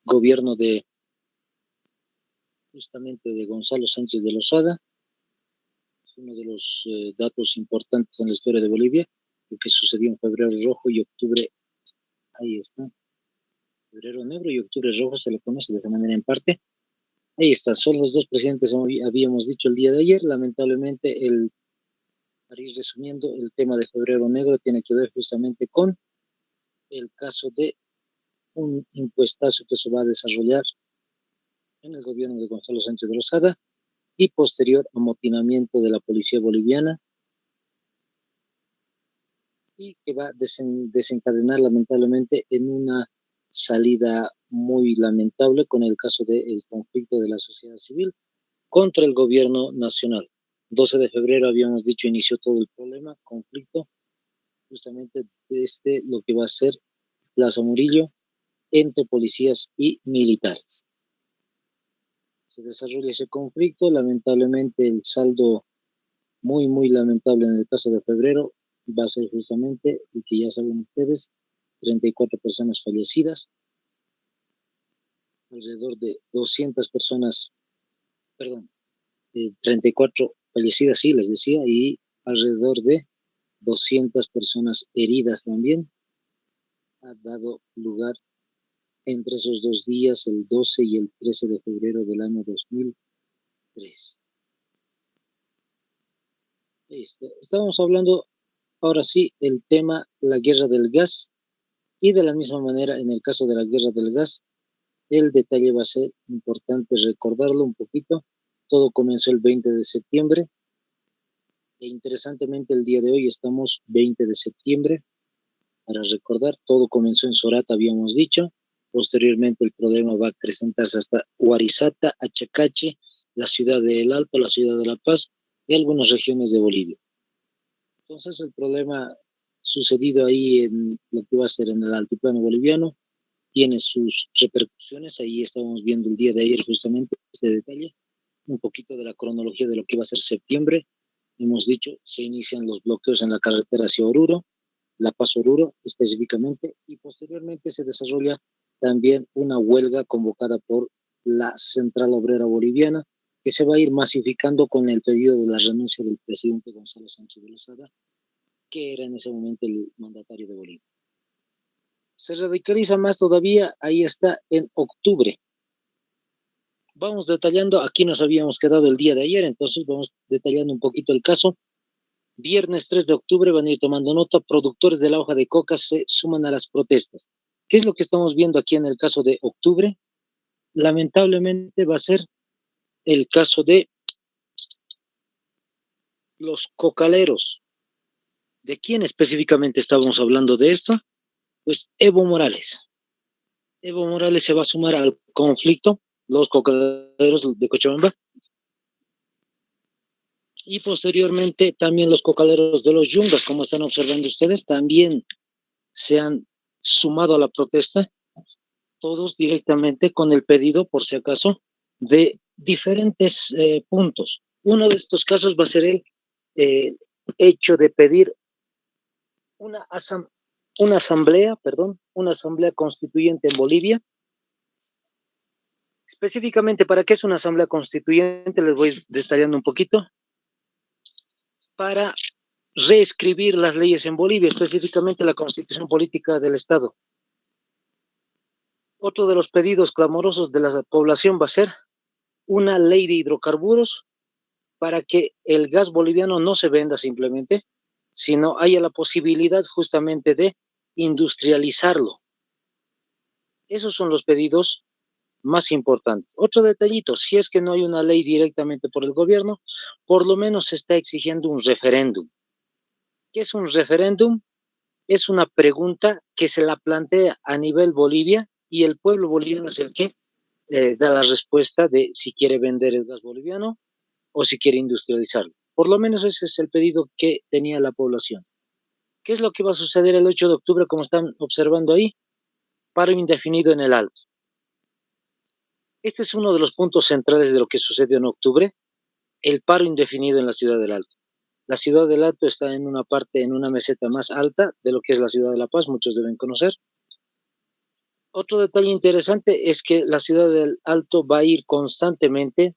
gobierno de justamente de Gonzalo Sánchez de Lozada. Es uno de los datos importantes en la historia de Bolivia, lo que sucedió en febrero rojo y octubre, ahí está, febrero negro y octubre rojo se le conoce de esa manera en parte. Ahí está, son los dos presidentes, como habíamos dicho el día de ayer. Lamentablemente, para ir resumiendo, el tema de febrero negro tiene que ver justamente con el caso de un impuestazo que se va a desarrollar en el gobierno de Gonzalo Sánchez de Lozada y posterior amotinamiento de la policía boliviana y que va a desencadenar lamentablemente en una salida muy lamentable con el caso del conflicto de la sociedad civil contra el gobierno nacional. 12 de febrero habíamos dicho inició todo el problema, conflicto, justamente desde lo que va a ser Plaza Murillo entre policías y militares. Se desarrolla ese conflicto, lamentablemente el saldo muy lamentable en el caso de febrero va a ser justamente, y que ya saben ustedes, 34 personas fallecidas, alrededor de 200 personas, perdón, 34 fallecidas, sí, les decía, y alrededor de 200 personas heridas también. Ha dado lugar entre esos 2 días, el 12 y el 13 de febrero del año 2003. Estamos hablando ahora sí el tema, la guerra del gas, y de la misma manera en el caso de la guerra del gas, el detalle va a ser importante recordarlo un poquito. Todo comenzó el 20 de septiembre e interesantemente el día de hoy estamos 20 de septiembre. Para recordar, todo comenzó en Sorata, habíamos dicho. Posteriormente el problema va a presentarse hasta Huarizata, Achacache, la ciudad de El Alto, la ciudad de La Paz y algunas regiones de Bolivia. Entonces el problema sucedido ahí en lo que va a ser en el altiplano boliviano tiene sus repercusiones. Ahí estábamos viendo el día de ayer justamente este detalle, un poquito de la cronología de lo que va a ser septiembre. Hemos dicho, se inician los bloqueos en la carretera hacia Oruro, La Paz Oruro específicamente, y posteriormente se desarrolla también una huelga convocada por la Central Obrera Boliviana, que se va a ir masificando con el pedido de la renuncia del presidente Gonzalo Sánchez de Lozada, que era en ese momento el mandatario de Bolivia. Se radicaliza más todavía, ahí está en octubre. Vamos detallando, aquí nos habíamos quedado el día de ayer, entonces vamos detallando un poquito el caso. Viernes 3 de octubre van a ir tomando nota, productores de la hoja de coca se suman a las protestas. ¿Qué es lo que estamos viendo aquí en el caso de octubre? Lamentablemente va a ser el caso de los cocaleros. ¿De quién específicamente estábamos hablando de esto? Pues Evo Morales. Evo Morales se va a sumar al conflicto, los cocaleros de Cochabamba, y posteriormente también los cocaleros de los Yungas, como están observando ustedes, también se han sumado a la protesta, todos directamente con el pedido, por si acaso, de diferentes puntos. Uno de estos casos va a ser el eh, hecho de pedir una, una asamblea constituyente en Bolivia. Específicamente, ¿para qué es una asamblea constituyente? Les voy detallando un poquito. Para reescribir las leyes en Bolivia, específicamente la constitución política del Estado. Otro de los pedidos clamorosos de la población va a ser una ley de hidrocarburos para que el gas boliviano no se venda simplemente, sino haya la posibilidad justamente de industrializarlo. Esos son los pedidos más importantes. Otro detallito, si es que no hay una ley directamente por el gobierno, por lo menos se está exigiendo un referéndum. ¿Qué es un referéndum? Es una pregunta que se la plantea a nivel Bolivia y el pueblo boliviano es el que da la respuesta de si quiere vender el gas boliviano o si quiere industrializarlo. Por lo menos ese es el pedido que tenía la población. ¿Qué es lo que va a suceder el 8 de octubre, como están observando ahí? Paro indefinido en el Alto. Este es uno de los puntos centrales de lo que sucedió en octubre, el paro indefinido en la ciudad del Alto. La ciudad del Alto está en una parte, en una meseta más alta de lo que es la ciudad de La Paz, muchos deben conocer. Otro detalle interesante es que la ciudad del Alto va a ir constantemente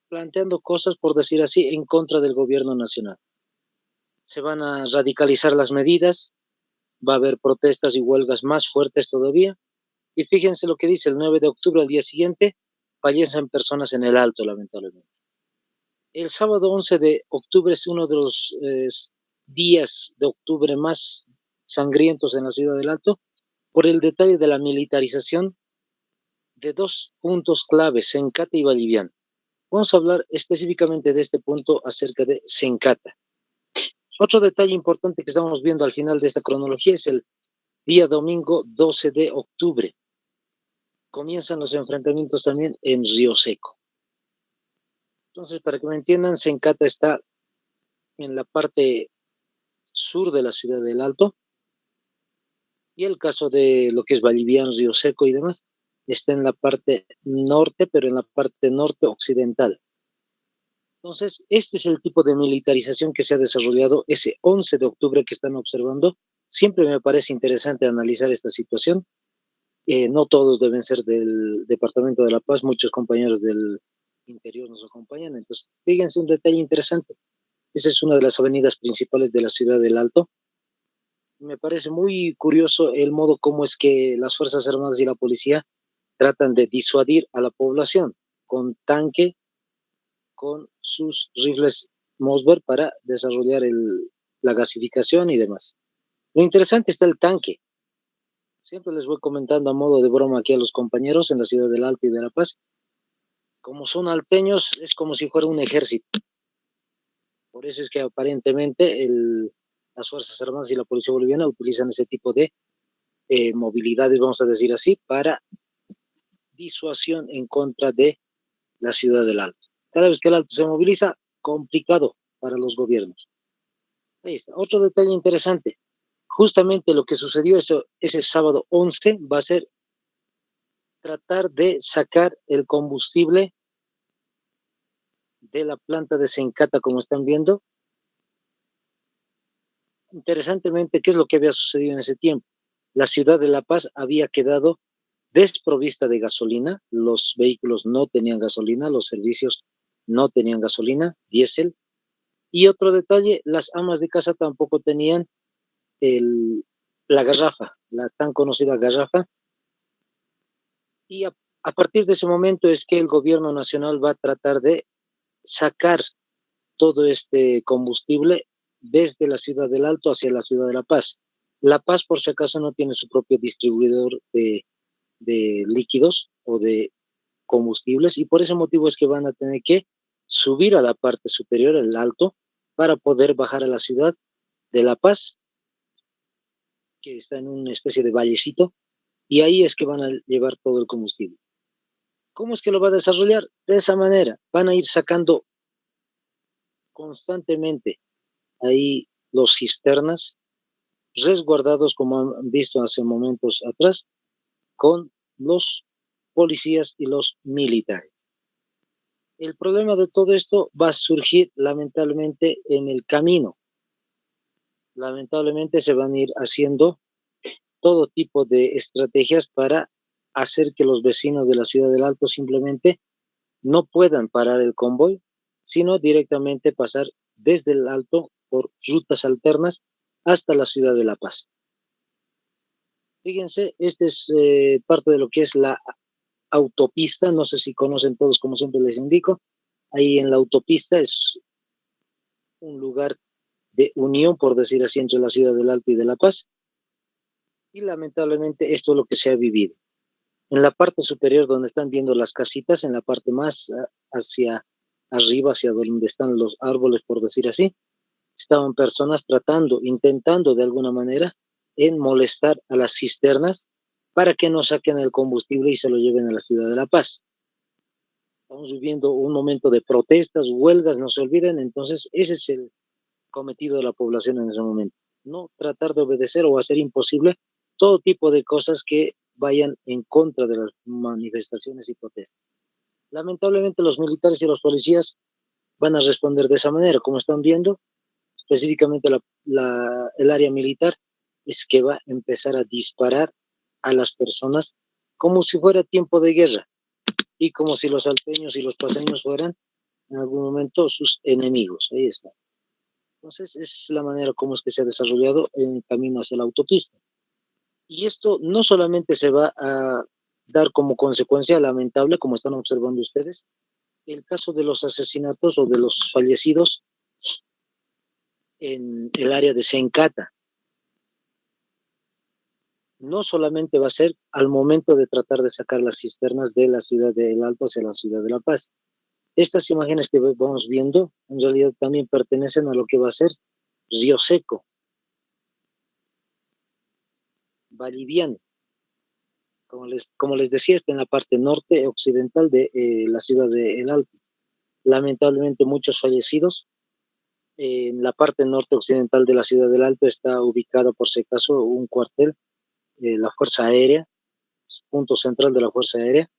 planteando cosas, por decir así, en contra del gobierno nacional. Se van a radicalizar las medidas, va a haber protestas y huelgas más fuertes todavía. Y fíjense lo que dice, el 9 de octubre al día siguiente fallecen personas en el Alto, lamentablemente. El sábado 11 de octubre es uno de los días de octubre más sangrientos en la ciudad del Alto por el detalle de la militarización de dos puntos claves, Sencata y Valliviana. Vamos a hablar específicamente de este punto acerca de Sencata. Otro detalle importante que estamos viendo al final de esta cronología es el día domingo 12 de octubre. Comienzan los enfrentamientos también en Río Seco. Entonces, para que me entiendan, Sencata está en la parte sur de la ciudad del Alto y el caso de lo que es Valliviana, Río Seco y demás está en la parte norte, pero en la parte norte occidental. Entonces, este es el tipo de militarización que se ha desarrollado ese 11 de octubre que están observando. Siempre me parece interesante analizar esta situación. No todos deben ser del Departamento de La Paz, muchos compañeros del interior nos acompañan. Entonces, fíjense un detalle interesante. Esa es una de las avenidas principales de la ciudad del Alto. Me parece muy curioso el modo como es que las Fuerzas Armadas y la policía tratan de disuadir a la población con tanque, con sus rifles Mossberg para desarrollar la gasificación y demás. Lo interesante está el tanque. Siempre les voy comentando a modo de broma aquí a los compañeros en la ciudad del Alto y de La Paz. Como son alteños, es como si fuera un ejército. Por eso es que aparentemente las Fuerzas Armadas y la Policía Boliviana utilizan ese tipo de movilidades, vamos a decir así, para disuasión en contra de la ciudad del Alto. Cada vez que el Alto se moviliza, complicado para los gobiernos. Ahí está. Otro detalle interesante. Justamente lo que sucedió ese sábado 11 va a ser tratar de sacar el combustible de la planta de Sencata, como están viendo. Interesantemente, ¿qué es lo que había sucedido en ese tiempo? La ciudad de La Paz había quedado desprovista de gasolina, los vehículos no tenían gasolina, los servicios no tenían gasolina, diésel. Y otro detalle, las amas de casa tampoco tenían el, la garrafa, la tan conocida garrafa. Y a partir de ese momento es que el gobierno nacional va a tratar de sacar todo este combustible desde la ciudad del Alto hacia la ciudad de La Paz. La Paz, por si acaso, no tiene su propio distribuidor de líquidos o de combustibles y por ese motivo es que van a tener que subir a la parte superior, el alto, para poder bajar a la ciudad de La Paz, que está en una especie de vallecito, y ahí es que van a llevar todo el combustible. ¿Cómo es que lo va a desarrollar? De esa manera, van a ir sacando constantemente ahí los cisternas resguardados, como han visto hace momentos atrás, con los policías y los militares. El problema de todo esto va a surgir lamentablemente en el camino. Lamentablemente se van a ir haciendo todo tipo de estrategias para hacer que los vecinos de la ciudad del Alto simplemente no puedan parar el convoy, sino directamente pasar desde el Alto por rutas alternas hasta la ciudad de La Paz. Fíjense, este es parte de lo que es la autopista, no sé si conocen todos, como siempre les indico, ahí en la autopista es un lugar de unión, por decir así, entre la ciudad del Alto y de La Paz, y lamentablemente esto es lo que se ha vivido. En la parte superior donde están viendo las casitas, en la parte más hacia arriba, hacia donde están los árboles, por decir así, estaban personas tratando, intentando de alguna manera en molestar a las cisternas para que no saquen el combustible y se lo lleven a la ciudad de La Paz. Estamos viviendo un momento de protestas, huelgas, no se olviden, entonces ese es el cometido de la población en ese momento. No tratar de obedecer o hacer imposible todo tipo de cosas que vayan en contra de las manifestaciones y protestas. Lamentablemente los militares y los policías van a responder de esa manera, como están viendo, específicamente el área militar es que va a empezar a disparar a las personas como si fuera tiempo de guerra y como si los salteños y los paseños fueran en algún momento sus enemigos. Ahí está. Entonces, es la manera como es que se ha desarrollado en camino hacia la autopista. Y esto no solamente se va a dar como consecuencia lamentable, como están observando ustedes, el caso de los asesinatos o de los fallecidos en el área de Sencata. No solamente va a ser al momento de tratar de sacar las cisternas de la ciudad de El Alto hacia la ciudad de La Paz. Estas imágenes que vamos viendo, en realidad también pertenecen a lo que va a ser Río Seco, Valliviano. Como les decía, está en la parte norte occidental de la ciudad de El Alto. Lamentablemente muchos fallecidos. En la parte norte occidental de la ciudad del Alto está ubicado, por si acaso, un cuartel de la Fuerza Aérea, punto central de la Fuerza Aérea.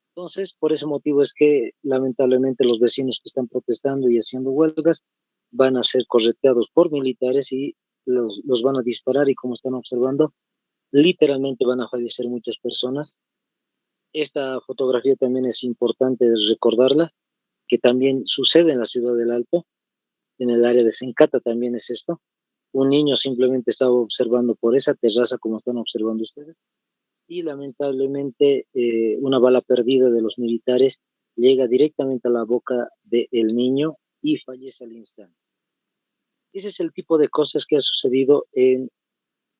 Entonces, por ese motivo es que lamentablemente los vecinos que están protestando y haciendo huelgas van a ser correteados por militares y los van a disparar y como están observando, literalmente van a fallecer muchas personas. Esta fotografía también es importante recordarla, que también sucede en la ciudad del Alto, en el área de Sencata también es esto. Un niño simplemente estaba observando por esa terraza como están observando ustedes y lamentablemente una bala perdida de los militares llega directamente a la boca del niño y fallece al instante. Ese es el tipo de cosas que ha sucedido en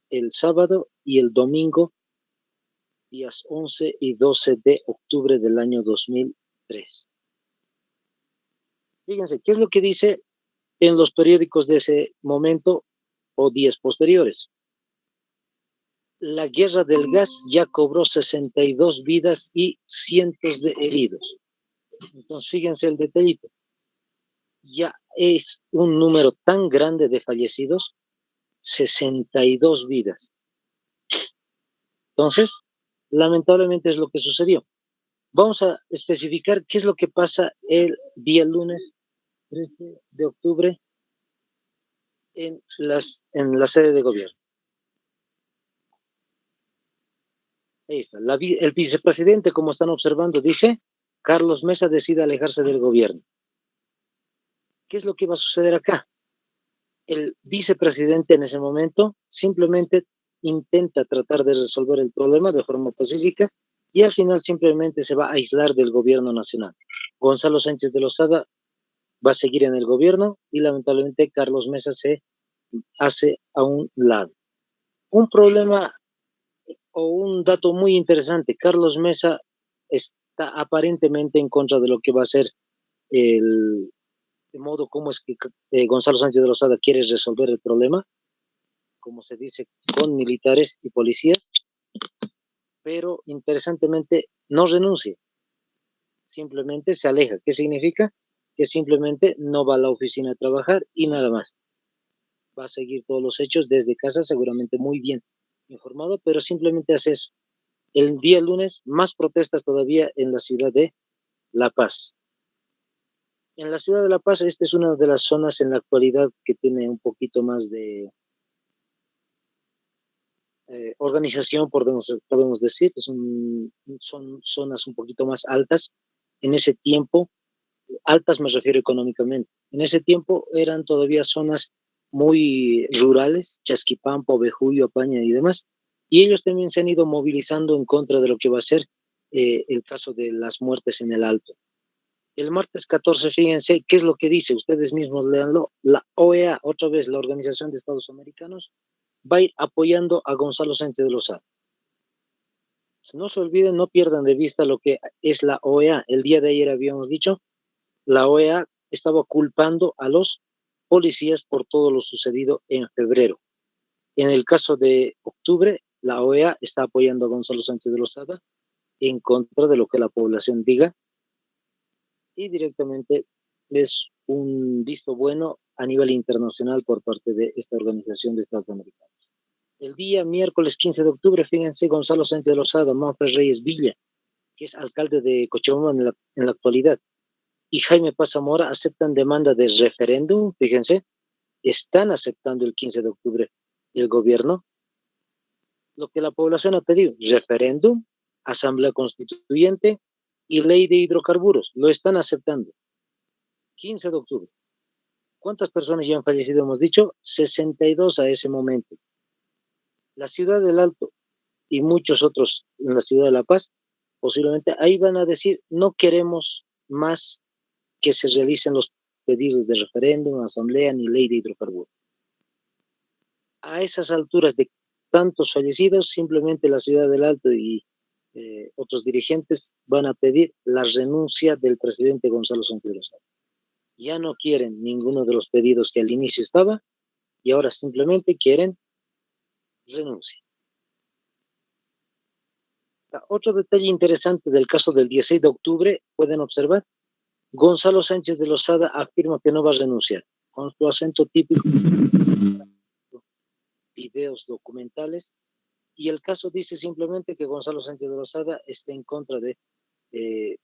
el sábado y el domingo, días 11 y 12 de octubre del año 2003. Fíjense, ¿qué es lo que dice en los periódicos de ese momento o días posteriores? La guerra del gas ya cobró 62 vidas y cientos de heridos. Entonces, fíjense el detallito. Ya es un número tan grande de fallecidos, 62 vidas. Entonces, lamentablemente es lo que sucedió. Vamos a especificar qué es lo que pasa el día lunes 13 de octubre en la sede de gobierno. Ahí está. El vicepresidente, como están observando, dice, Carlos Mesa decide alejarse del gobierno. ¿Qué es lo que va a suceder acá? El vicepresidente en ese momento simplemente intenta tratar de resolver el problema de forma pacífica y al final simplemente se va a aislar del gobierno nacional. Gonzalo Sánchez de Lozada va a seguir en el gobierno y lamentablemente Carlos Mesa se hace a un lado. Un problema o un dato muy interesante, Carlos Mesa está aparentemente en contra de lo que va a ser el de modo como es que Gonzalo Sánchez de Lozada quiere resolver el problema, como se dice, con militares y policías, pero interesantemente no renuncia, simplemente se aleja. ¿Qué significa? Que simplemente no va a la oficina a trabajar y nada más. Va a seguir todos los hechos desde casa, seguramente muy bien informado, pero simplemente hace eso. El día lunes, más protestas todavía en la ciudad de La Paz. En la ciudad de La Paz, esta es una de las zonas en la actualidad que tiene un poquito más de organización, podemos decir, son zonas un poquito más altas. En ese tiempo, altas me refiero económicamente, en ese tiempo eran todavía zonas muy rurales, Chasquipampa, Bejuyo, Paña y demás, y ellos también se han ido movilizando en contra de lo que va a ser el caso de las muertes en el Alto. El martes 14, fíjense, ¿qué es lo que dice? Ustedes mismos leanlo. La OEA, otra vez la Organización de Estados Americanos, va a ir apoyando a Gonzalo Sánchez de Lozada. No se olviden, no pierdan de vista lo que es la OEA. El día de ayer habíamos dicho, la OEA estaba culpando a los policías por todo lo sucedido en febrero. En el caso de octubre, la OEA está apoyando a Gonzalo Sánchez de Lozada en contra de lo que la población diga y directamente es un visto bueno a nivel internacional por parte de esta Organización de Estados Americanos. El día miércoles 15 de octubre, fíjense, Gonzalo Sánchez de Lozada, Manfred Reyes Villa, que es alcalde de Cochabamba en la actualidad, y Jaime Paz Zamora aceptan demanda de referéndum, fíjense, están aceptando el 15 de octubre el gobierno lo que la población ha pedido: referéndum, asamblea constituyente y ley de hidrocarburos. Lo están aceptando. 15 de octubre. ¿Cuántas personas ya han fallecido? Hemos dicho 62 a ese momento. La ciudad del Alto y muchos otros en la ciudad de La Paz, posiblemente ahí van a decir: no queremos más que se realicen los pedidos de referéndum, asamblea ni ley de hidrocarburos. A esas alturas de tantos fallecidos, simplemente la ciudad del Alto y otros dirigentes van a pedir la renuncia del presidente Gonzalo Sánchez Lozada. Ya no quieren ninguno de los pedidos que al inicio estaba y ahora simplemente quieren renuncia. Otro detalle interesante del caso del 16 de octubre, pueden observar: Gonzalo Sánchez de Lozada afirma que no va a renunciar, con su acento típico, videos documentales, y el caso dice simplemente que Gonzalo Sánchez de Lozada está en contra de eh,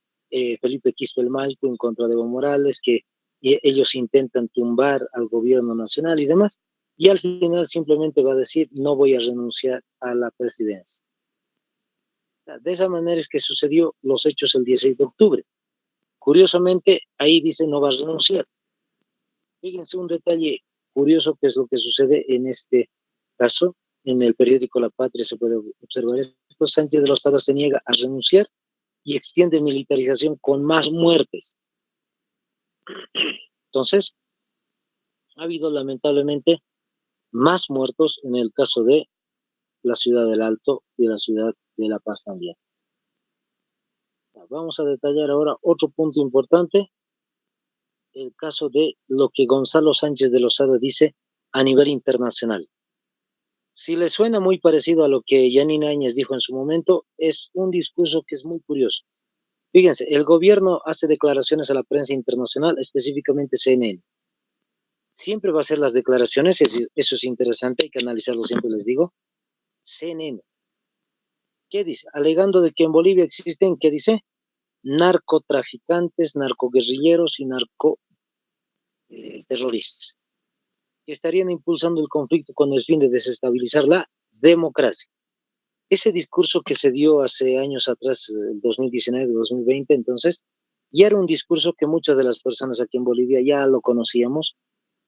Felipe Quispe el Malco, en contra de Evo Morales, que ellos intentan tumbar al gobierno nacional y demás, y al final simplemente va a decir: no voy a renunciar a la presidencia. De esa manera es que sucedió los hechos el 16 de octubre. Curiosamente, ahí dice: no va a renunciar. Fíjense un detalle curioso que es lo que sucede en este caso. En el periódico La Patria se puede observar esto: Sánchez de Lozada se niega a renunciar y extiende militarización con más muertes. Entonces, ha habido lamentablemente más muertos en el caso de la ciudad del Alto y la ciudad de La Paz también. Vamos a detallar ahora otro punto importante: el caso de lo que Gonzalo Sánchez de Lozada dice a nivel internacional. Si le suena muy parecido a lo que Yanina Áñez dijo en su momento, es un discurso que es muy curioso. Fíjense, el gobierno hace declaraciones a la prensa internacional, específicamente CNN. Siempre va a ser las declaraciones, eso es interesante, hay que analizarlo siempre, les digo. CNN, ¿qué dice? Alegando de que en Bolivia existen, ¿qué dice? Narcotraficantes, narcoguerrilleros y narcoterroristas, que estarían impulsando el conflicto con el fin de desestabilizar la democracia. Ese discurso que se dio hace años atrás, el 2019, 2020, entonces, ya era un discurso que muchas de las personas aquí en Bolivia ya lo conocíamos.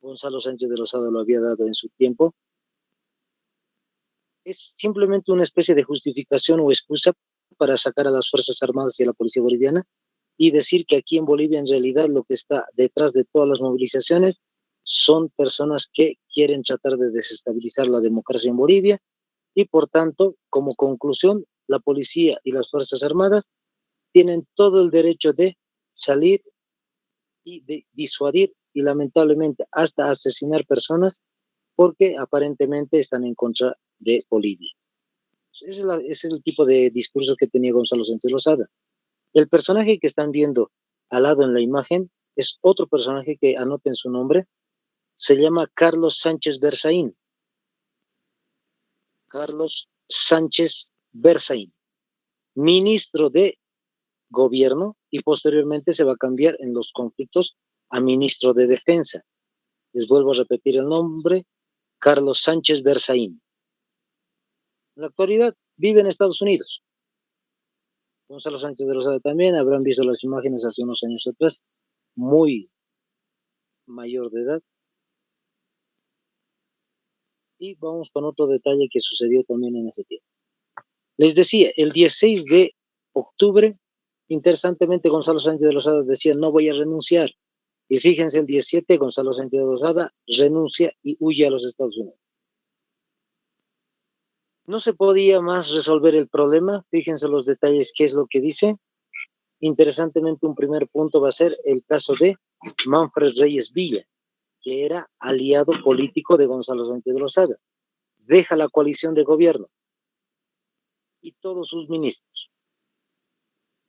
Gonzalo Sánchez de Lozada lo había dado en su tiempo. Es simplemente una especie de justificación o excusa para sacar a las Fuerzas Armadas y a la Policía Boliviana y decir que aquí en Bolivia en realidad lo que está detrás de todas las movilizaciones son personas que quieren tratar de desestabilizar la democracia en Bolivia y por tanto, como conclusión, la policía y las Fuerzas Armadas tienen todo el derecho de salir y de disuadir y lamentablemente hasta asesinar personas porque aparentemente están en contra de Bolivia. Ese es el tipo de discurso que tenía Gonzalo Sánchez Lozada. El personaje que están viendo al lado en la imagen es otro personaje que anoten su nombre, se llama Carlos Sánchez Berzaín. Carlos Sánchez Berzaín, ministro de Gobierno, y posteriormente se va a cambiar en los conflictos a ministro de Defensa. Les vuelvo a repetir el nombre: Carlos Sánchez Berzaín. En la actualidad vive en Estados Unidos. Gonzalo Sánchez de Lozada también, habrán visto las imágenes hace unos años atrás, muy mayor de edad. Y vamos con otro detalle que sucedió también en ese tiempo. Les decía, el 16 de octubre, interesantemente, Gonzalo Sánchez de Lozada decía: no voy a renunciar. Y fíjense, el 17, Gonzalo Sánchez de Lozada renuncia y huye a los Estados Unidos. No se podía más resolver el problema. Fíjense los detalles, qué es lo que dice. Interesantemente, un primer punto va a ser el caso de Manfred Reyes Villa, que era aliado político de Gonzalo Sánchez de Lozada. Deja la coalición de gobierno y todos sus ministros.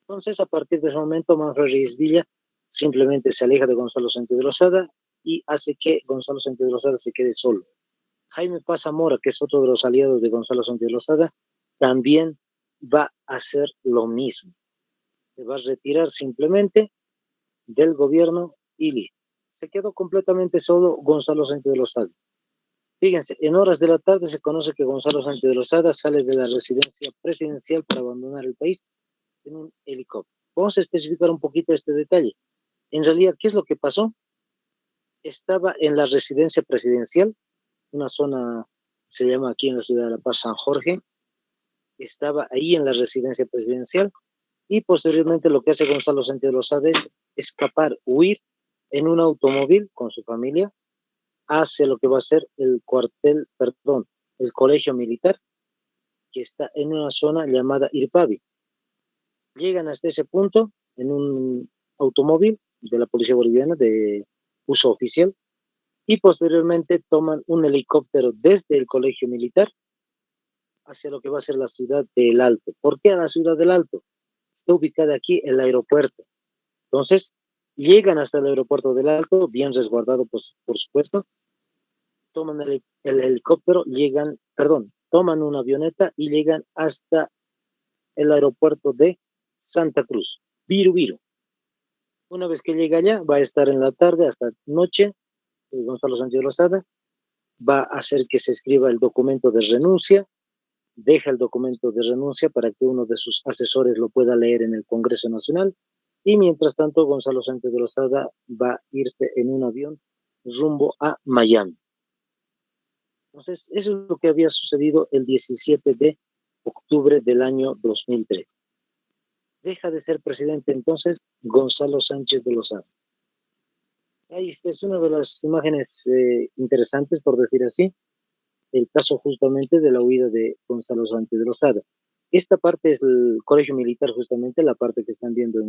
Entonces, a partir de ese momento, Manfred Reyes Villa simplemente se aleja de Gonzalo Sánchez de Lozada y hace que Gonzalo Sánchez de Lozada se quede solo. Jaime Paz Zamora, que es otro de los aliados de Gonzalo Sánchez de Lozada, también va a hacer lo mismo. Se va a retirar simplemente del gobierno y se quedó completamente solo Gonzalo Sánchez de Lozada. Fíjense, en horas de la tarde se conoce que Gonzalo Sánchez de Lozada sale de la residencia presidencial para abandonar el país en un helicóptero. Vamos a especificar un poquito este detalle. En realidad, ¿qué es lo que pasó? Estaba en la residencia presidencial, una zona, se llama aquí en la ciudad de La Paz, San Jorge. Estaba ahí en la residencia presidencial y posteriormente lo que hace Gonzalo Sánchez de Lozada es escapar, huir en un automóvil con su familia hacia lo que va a ser el cuartel, perdón, el colegio militar, que está en una zona llamada Irpavi. Llegan hasta ese punto en un automóvil de la policía boliviana de uso oficial y posteriormente toman un helicóptero desde el colegio militar hacia lo que va a ser la ciudad del Alto. ¿Por qué a la ciudad del Alto? Está ubicada aquí el aeropuerto. Entonces, llegan hasta el aeropuerto del Alto, bien resguardado, pues, por supuesto, toman el helicóptero, llegan, perdón, toman una avioneta y llegan hasta el aeropuerto de Santa Cruz, Viru Viru. Una vez que llega allá, va a estar en la tarde hasta noche, Gonzalo Sánchez Lozada va a hacer que se escriba el documento de renuncia, deja el documento de renuncia para que uno de sus asesores lo pueda leer en el Congreso Nacional, y mientras tanto Gonzalo Sánchez de Lozada va a irse en un avión rumbo a Miami. Entonces, eso es lo que había sucedido el 17 de octubre del año 2003. Deja de ser presidente entonces Gonzalo Sánchez de Lozada. Ahí está, es una de las imágenes interesantes, por decir así, el caso justamente de la huida de Gonzalo Sánchez de Lozada. Esta parte es el colegio militar, justamente, la parte que están viendo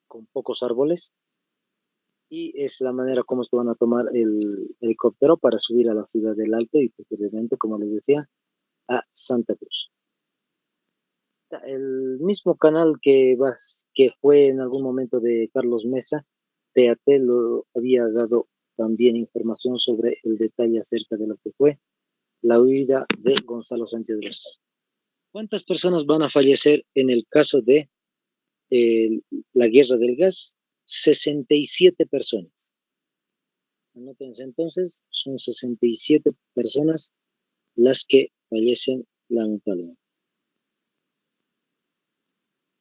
con pocos árboles, y es la manera como se van a tomar el helicóptero para subir a la ciudad del Alto y posteriormente, como les decía, a Santa Cruz. El mismo canal que fue en algún momento de Carlos Mesa, TAT, lo había dado también información sobre el detalle acerca de lo que fue la huida de Gonzalo Sánchez de Lozada. ¿Cuántas personas van a fallecer en el caso de la guerra del gas? 67 personas. Anótense entonces, son 67 personas las que fallecen lamentablemente.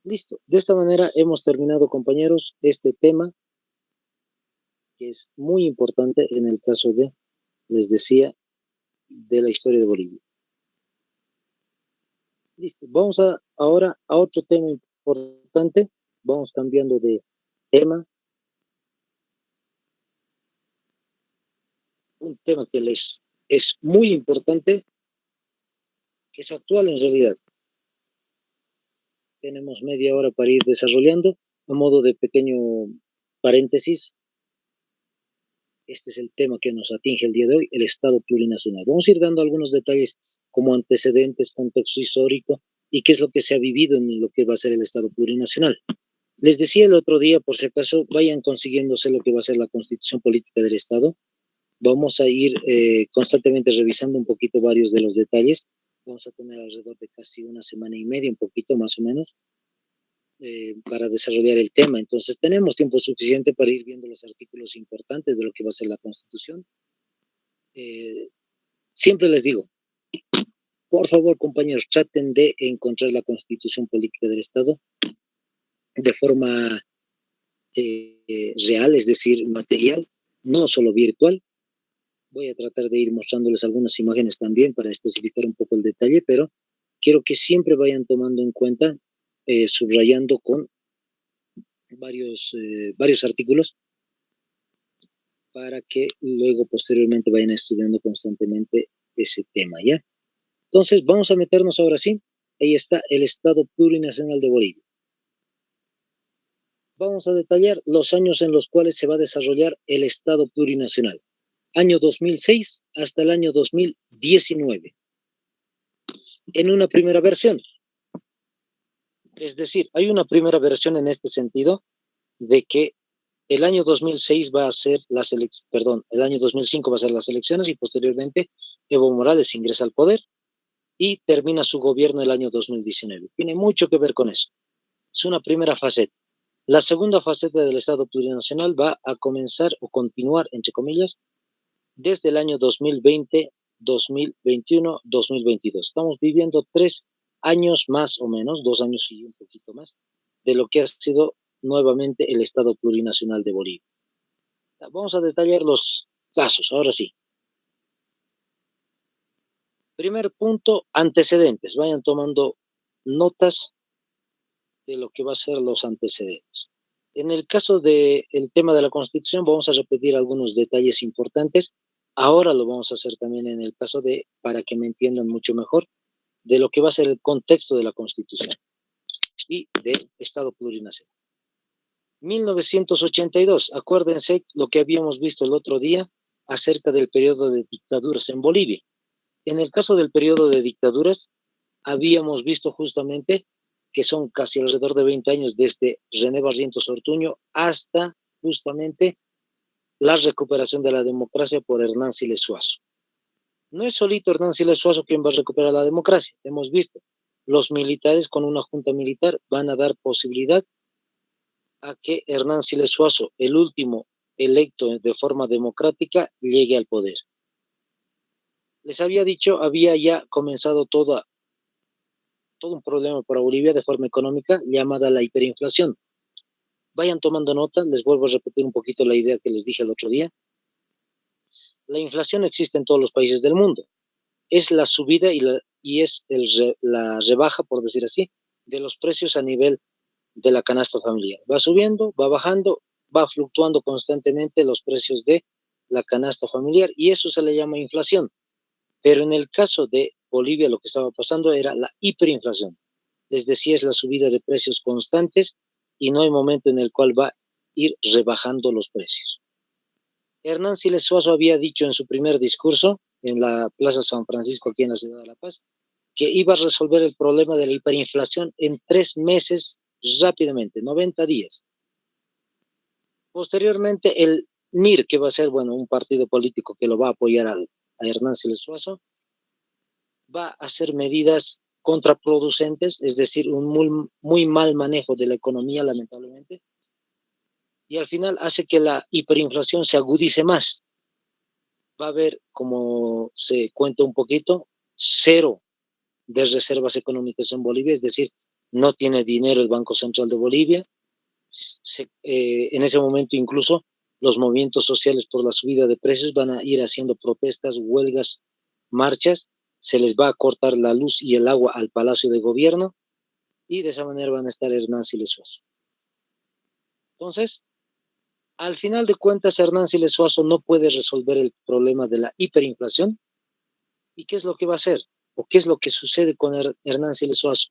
Listo, de esta manera hemos terminado, compañeros, este tema que es muy importante en el caso de, les decía, de la historia de Bolivia. Listo, vamos ahora a otro tema importante, vamos cambiando de tema, un tema que les es muy importante, que es actual en realidad. Tenemos media hora para ir desarrollando, a modo de pequeño paréntesis. Este es el tema que nos atinge el día de hoy, el Estado plurinacional. Vamos a ir dando algunos detalles como antecedentes, contexto histórico y qué es lo que se ha vivido en lo que va a ser el Estado plurinacional. Les decía el otro día, por si acaso, vayan consiguiéndose lo que va a ser la Constitución Política del Estado. Vamos a ir constantemente revisando un poquito varios de los detalles. Vamos a tener alrededor de casi una semana y media, un poquito más o menos, para desarrollar el tema. Entonces tenemos tiempo suficiente para ir viendo los artículos importantes de lo que va a ser la Constitución. Siempre les digo, por favor, compañeros, traten de encontrar la Constitución Política del Estado de forma real, es decir, material, no solo virtual. Voy a tratar de ir mostrándoles algunas imágenes también para especificar un poco el detalle, pero quiero que siempre vayan tomando en cuenta, subrayando con varios artículos para que luego posteriormente vayan estudiando constantemente ese tema, ¿ya? Entonces, vamos a meternos ahora sí. Ahí está el Estado Plurinacional de Bolivia. Vamos a detallar los años en los cuales se va a desarrollar el Estado Plurinacional. Año 2006 hasta el año 2019. En una primera versión. Es decir, hay una primera versión en este sentido de que el año 2006 va a ser las elecciones, perdón, el año 2005 va a ser las elecciones y posteriormente Evo Morales ingresa al poder y termina su gobierno el año 2019. Tiene mucho que ver con eso. Es una primera faceta. La segunda faceta del Estado plurinacional va a comenzar o continuar, entre comillas, desde el año 2020, 2021, 2022. Estamos viviendo 3 años más o menos, 2 años y un poquito más, de lo que ha sido nuevamente el Estado plurinacional de Bolivia. Vamos a detallar los casos, ahora sí. Primer punto, antecedentes. Vayan tomando notas de lo que va a ser los antecedentes. En el caso del tema de la Constitución, vamos a repetir algunos detalles importantes. Ahora lo vamos a hacer también en el caso de, para que me entiendan mucho mejor, de lo que va a ser el contexto de la Constitución y del Estado plurinacional. 1982, acuérdense lo que habíamos visto el otro día acerca del periodo de dictaduras en Bolivia. En el caso del periodo de dictaduras, habíamos visto justamente que son casi alrededor de 20 años desde René Barrientos Ortuño hasta justamente la recuperación de la democracia por Hernán Siles Suazo. No es solito Hernán Siles Suazo quien va a recuperar la democracia, hemos visto. Los militares con una junta militar van a dar posibilidad a que Hernán Siles Suazo, el último electo de forma democrática, llegue al poder. Les había dicho, había ya comenzado todo un problema para Bolivia de forma económica llamada la hiperinflación. Vayan tomando nota, les vuelvo a repetir un poquito la idea que les dije el otro día. La inflación existe en todos los países del mundo. Es la subida y es la rebaja, por decir así, de los precios a nivel de la canasta familiar. Va subiendo, va bajando, va fluctuando constantemente los precios de la canasta familiar y eso se le llama inflación. Pero en el caso de Bolivia lo que estaba pasando era la hiperinflación. Les decía, es la subida de precios constantes y no hay momento en el cual va a ir rebajando los precios. Hernán Siles Suazo había dicho en su primer discurso en la Plaza San Francisco, aquí en la ciudad de La Paz, que iba a resolver el problema de la hiperinflación en 3 meses rápidamente, 90 días. Posteriormente, el MIR, que va a ser, bueno, un partido político que lo va a apoyar a Hernán Siles Suazo, va a hacer medidas contraproducentes, es decir, un muy mal manejo de la economía, lamentablemente, y al final hace que la hiperinflación se agudice más. Va a haber, como se cuenta un poquito, cero de reservas económicas en Bolivia, es decir, no tiene dinero el Banco Central de Bolivia. En ese momento incluso los movimientos sociales por la subida de precios van a ir haciendo protestas, huelgas, marchas, se les va a cortar la luz y el agua al Palacio de Gobierno y de esa manera van a estar Hernán Siles Suazo. Entonces, al final de cuentas, Hernán Siles Suazo no puede resolver el problema de la hiperinflación. ¿Y qué es lo que va a hacer? ¿O qué es lo que sucede con Hernán Siles Suazo?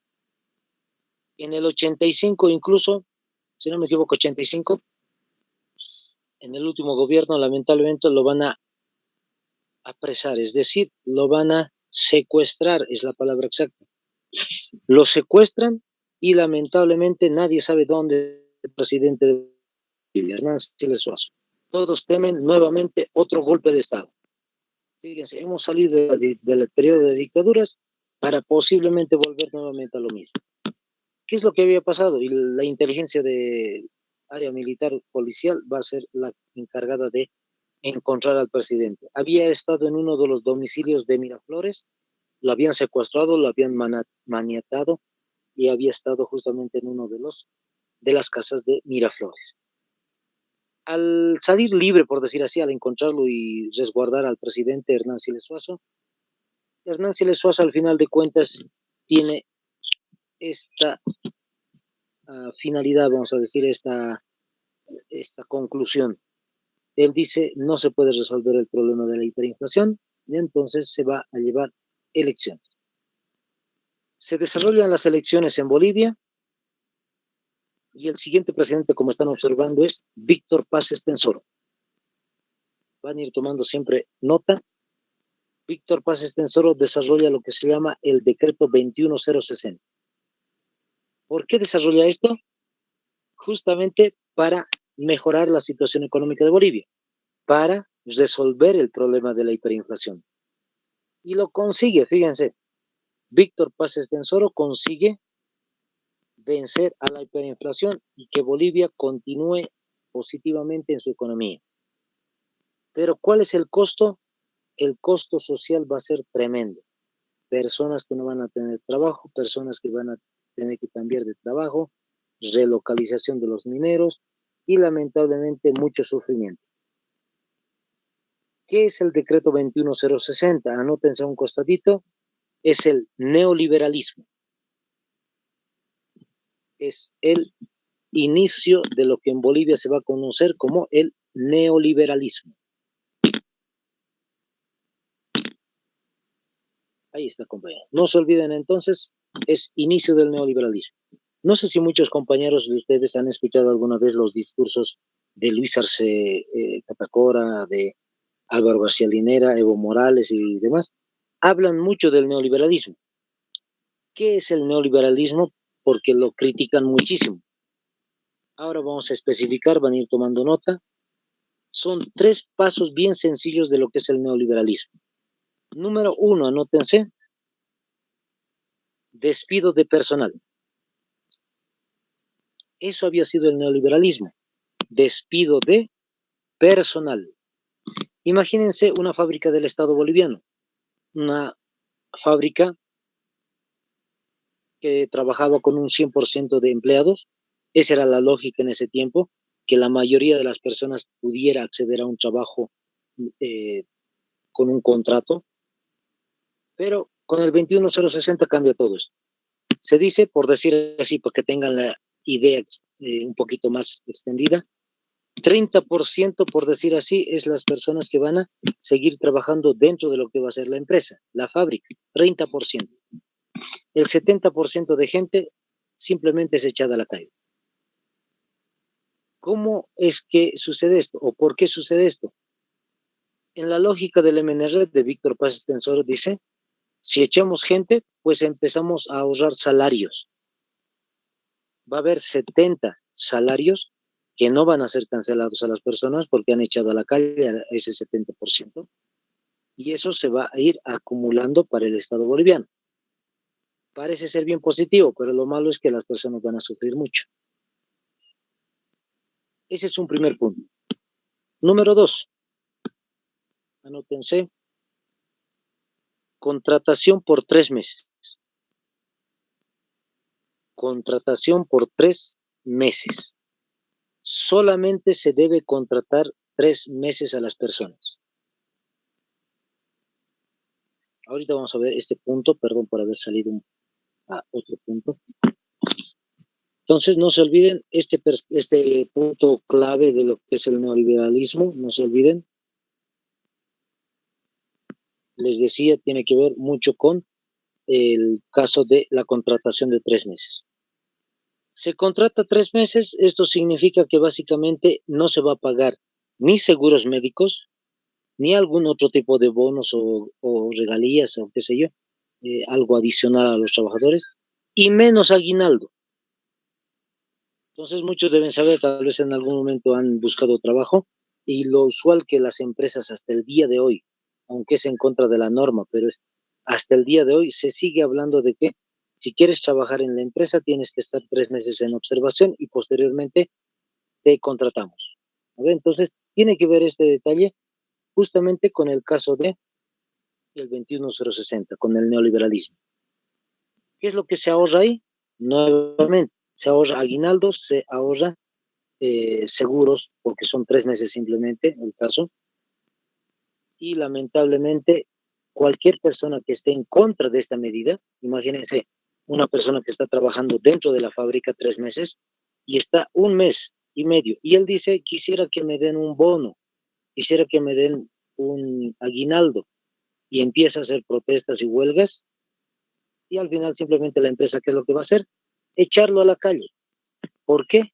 En el 85 incluso, si no me equivoco, 85, en el último gobierno lamentablemente lo van a apresar, es decir, lo van a secuestrar, es la palabra exacta. Lo secuestran y lamentablemente nadie sabe dónde el presidente de Hernán Siles Suazo. Todos temen nuevamente otro golpe de Estado. Fíjense, hemos salido del periodo de dictaduras para posiblemente volver nuevamente a lo mismo. ¿Qué es lo que había pasado? Y la inteligencia de área militar policial va a ser la encargada de encontrar al presidente. Había estado en uno de los domicilios de Miraflores, lo habían secuestrado, lo habían maniatado y había estado justamente en uno de las casas de Miraflores. Al salir libre, por decir así, al encontrarlo y resguardar al presidente Hernán Siles Suazo al final de cuentas tiene esta finalidad, vamos a decir, esta conclusión. Él dice, no se puede resolver el problema de la hiperinflación y entonces se va a llevar elecciones. Se desarrollan las elecciones en Bolivia y el siguiente presidente, como están observando, es Víctor Paz Estenssoro. Van a ir tomando siempre nota. Víctor Paz Estenssoro desarrolla lo que se llama el decreto 21060. ¿Por qué desarrolla esto? Justamente para mejorar la situación económica de Bolivia, para resolver el problema de la hiperinflación. Y lo consigue, fíjense. Víctor Paz Estenssoro consigue vencer a la hiperinflación y que Bolivia continúe positivamente en su economía. Pero ¿cuál es el costo? El costo social va a ser tremendo. Personas que no van a tener trabajo, personas que van a tener que cambiar de trabajo, relocalización de los mineros y lamentablemente mucho sufrimiento. ¿Qué es el decreto 21060? Anótense a un costadito. Es el neoliberalismo. Es el inicio de lo que en Bolivia se va a conocer como el neoliberalismo. Ahí está, compañero. No se olviden entonces, es inicio del neoliberalismo. No sé si muchos compañeros de ustedes han escuchado alguna vez los discursos de Luis Arce Catacora, de Álvaro García Linera, Evo Morales y demás. Hablan mucho del neoliberalismo. ¿Qué es el neoliberalismo? Porque lo critican muchísimo. Ahora vamos a especificar, van a ir tomando nota. Son 3 pasos bien sencillos de lo que es el neoliberalismo. Número 1, anótense, despido de personal. Eso había sido el neoliberalismo, despido de personal. Imagínense una fábrica del Estado boliviano, una fábrica que trabajaba con un 100% de empleados. Esa era la lógica en ese tiempo, que la mayoría de las personas pudiera acceder a un trabajo eh, con un contrato, pero con el 21060 cambia todo esto. Se dice, por decir así, para que tengan la idea un poquito más extendida, 30%, por decir así, es las personas que van a seguir trabajando dentro de lo que va a ser la empresa, la fábrica, 30%. El 70% de gente simplemente es echada a la calle. ¿Cómo es que sucede esto? ¿O por qué sucede esto? En la lógica del MNR de Víctor Paz Estensoro dice, si echamos gente, pues empezamos a ahorrar salarios. Va a haber 70 salarios que no van a ser cancelados a las personas porque han echado a la calle a ese 70%, y eso se va a ir acumulando para el Estado boliviano. Parece ser bien positivo, pero lo malo es que las personas van a sufrir mucho. Ese es un primer punto. Número 2, anótense, contratación por 3 meses. Contratación por 3 meses. Solamente se debe contratar 3 meses a las personas. Ahorita vamos a ver este punto, perdón por haber salido a otro punto. Entonces, no se olviden este punto clave de lo que es el neoliberalismo, no se olviden. Les decía, tiene que ver mucho con el caso de la contratación de 3 meses. Se contrata 3 meses, esto significa que básicamente no se va a pagar ni seguros médicos, ni algún otro tipo de bonos o regalías o qué sé yo, algo adicional a los trabajadores, y menos aguinaldo. Entonces muchos deben saber, tal vez en algún momento han buscado trabajo, y lo usual que las empresas hasta el día de hoy, aunque es en contra de la norma, pero hasta el día de hoy se sigue hablando de que si quieres trabajar en la empresa tienes que estar 3 meses en observación y posteriormente te contratamos. Entonces tiene que ver este detalle justamente con el caso de el 21060, con el neoliberalismo. ¿Qué es lo que se ahorra ahí? Nuevamente, se ahorra aguinaldos, se ahorra seguros, porque son 3 meses simplemente el caso, y lamentablemente cualquier persona que esté en contra de esta medida, imagínense una persona que está trabajando dentro de la fábrica 3 meses y está 1 mes y medio, y él dice, quisiera que me den un bono, quisiera que me den un aguinaldo, y empieza a hacer protestas y huelgas, y al final simplemente la empresa, ¿qué es lo que va a hacer? Echarlo a la calle. ¿Por qué?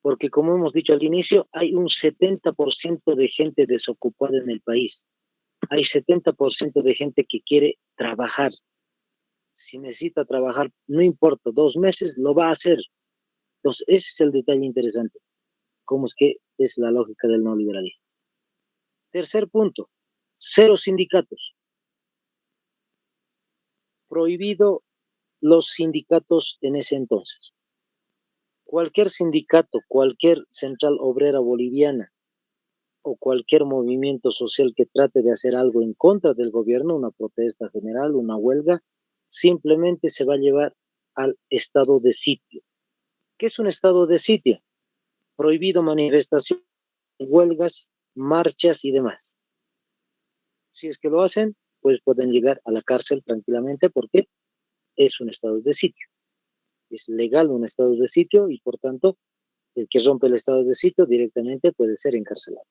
Porque como hemos dicho al inicio, hay un 70% de gente desocupada en el país. Hay 70% de gente que quiere trabajar. Si necesita trabajar, no importa, 2 meses lo va a hacer. Entonces, ese es el detalle interesante. ¿Cómo es que es la lógica del neoliberalismo? Tercer punto, 0 sindicatos. Prohibido los sindicatos en ese entonces. Cualquier sindicato, cualquier central obrera boliviana o cualquier movimiento social que trate de hacer algo en contra del gobierno, una protesta general, una huelga, simplemente se va a llevar al estado de sitio. ¿Qué es un estado de sitio? Prohibido manifestaciones, huelgas, marchas y demás. Si es que lo hacen, pues pueden llegar a la cárcel tranquilamente porque es un estado de sitio. Es legal un estado de sitio y por tanto el que rompe el estado de sitio directamente puede ser encarcelado.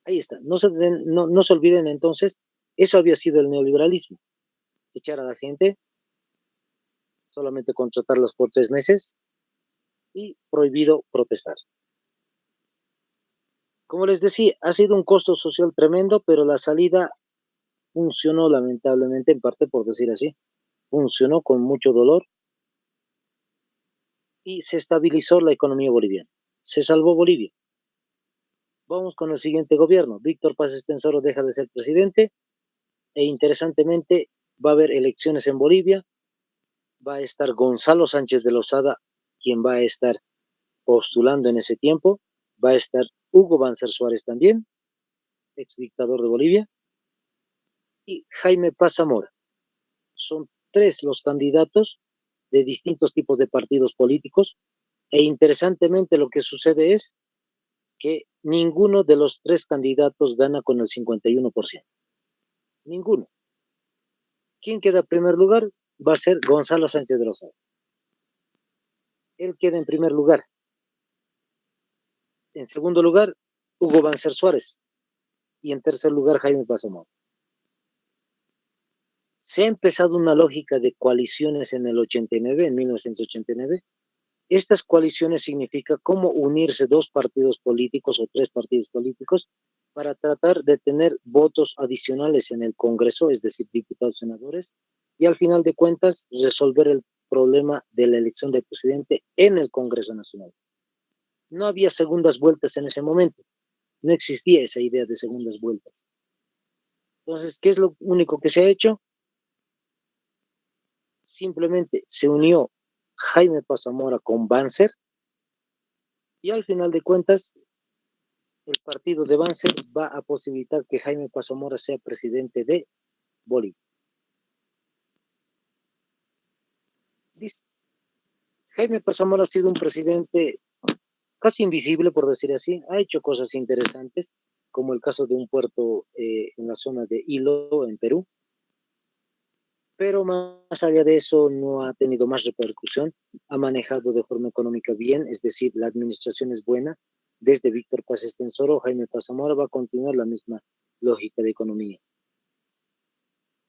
Ahí está. No se olviden entonces, eso había sido el neoliberalismo. Echar a la gente, solamente contratarlos por 3 meses y prohibido protestar. Como les decía, ha sido un costo social tremendo, pero la salida funcionó lamentablemente, en parte por decir así, funcionó con mucho dolor y se estabilizó la economía boliviana. Se salvó Bolivia. Vamos con el siguiente gobierno. Víctor Paz Estenssoro deja de ser presidente e interesantemente va a haber elecciones en Bolivia. Va a estar Gonzalo Sánchez de Lozada, quien va a estar postulando en ese tiempo. Va a estar Hugo Banzer Suárez también, ex dictador de Bolivia, y Jaime Paz Zamora. Son tres los candidatos de distintos tipos de partidos políticos e interesantemente lo que sucede es que ninguno de los tres candidatos gana con el 51%. Ninguno. ¿Quién queda en primer lugar? Va a ser Gonzalo Sánchez de Lozada. Él queda en primer lugar. En segundo lugar, Hugo Banzer Suárez. Y en tercer lugar, Jaime Paz Zamora. Se ha empezado una lógica de coaliciones en el 89, en 1989. Estas coaliciones significa cómo unirse dos partidos políticos o tres partidos políticos para tratar de tener votos adicionales en el Congreso, es decir, diputados, senadores, y al final de cuentas resolver el problema de la elección del presidente en el Congreso Nacional. No había segundas vueltas en ese momento, no existía esa idea de segundas vueltas. Entonces, ¿qué es lo único que se ha hecho? Simplemente se unió Jaime Paz Zamora con Banzer y al final de cuentas el partido de Banzer va a posibilitar que Jaime Paz Zamora sea presidente de Bolivia. Dice, Jaime Paz Zamora ha sido un presidente casi invisible, por decir así, ha hecho cosas interesantes, como el caso de un puerto en la zona de Hilo, en Perú, pero más allá de eso no ha tenido más repercusión, ha manejado de forma económica bien, es decir, la administración es buena, desde Víctor Paz Estenssoro, Jaime Paz Zamora va a continuar la misma lógica de economía.